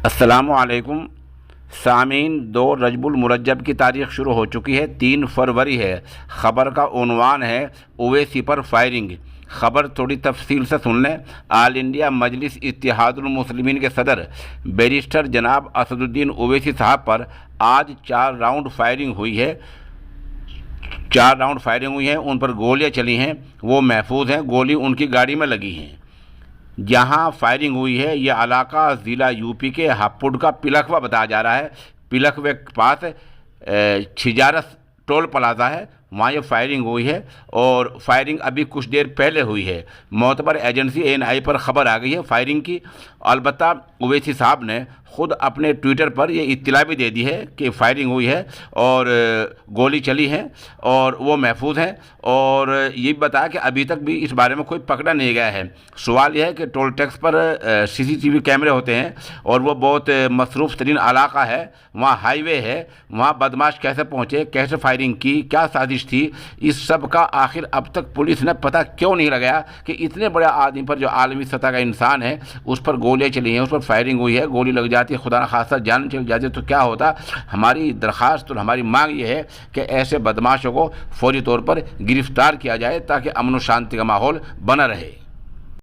السلام علیکم سامعین، 2 رجب المرجب کی تاریخ شروع ہو چکی ہے، 3 فروری ہے۔ خبر کا عنوان ہے اویسی پر فائرنگ۔ خبر تھوڑی تفصیل سے سن لیں۔ آل انڈیا مجلس اتحاد المسلمین کے صدر بیرسٹر جناب اسد الدین اویسی صاحب پر آج 4 راؤنڈ فائرنگ ہوئی ہے۔ ان پر گولیاں چلی ہیں، وہ محفوظ ہیں۔ گولی ان کی گاڑی میں لگی ہیں۔ جہاں فائرنگ ہوئی ہے یہ علاقہ ضلع یوپی کے ہاپوڑ کا پلکھوا بتایا جا رہا ہے۔ پلکھوے کے پاس چھجارس ٹول پلازا ہے، وہاں یہ فائرنگ ہوئی ہے، اور فائرنگ ابھی کچھ دیر پہلے ہوئی ہے۔ معتبر ایجنسی ANI پر خبر آ گئی ہے فائرنگ کی۔ البتہ اویسی صاحب نے خود اپنے ٹویٹر پر یہ اطلاع بھی دے دی ہے کہ فائرنگ ہوئی ہے اور گولی چلی ہے اور وہ محفوظ ہیں، اور یہ بھی بتایا کہ ابھی تک بھی اس بارے میں کوئی پکڑا نہیں گیا ہے۔ سوال یہ ہے کہ ٹول ٹیکس پر CCTV کیمرے ہوتے ہیں اور وہ بہت مصروف ترین علاقہ ہے، وہاں ہائی وے ہے، وہاں بدماش کیسے پہنچے، کیسے فائرنگ کی، کیا سازش تھی، اس سب کا آخر اب تک پولیس نے پتہ کیوں نہیں لگایا کہ اتنے بڑے آدمی پر، جو عالمی سطح کا انسان ہے، اس پر گولیاں چلی ہیں، اس پر فائرنگ ہوئی ہے، گولی لگ جاتی ہے، خدا نخواستہ جان چل جاتی تو کیا ہوتا۔ ہماری درخواست اور ہماری مانگ یہ ہے کہ ایسے بدماشوں کو فوری طور پر گرفتار کیا جائے تاکہ امن و شانتی کا ماحول بنا رہے۔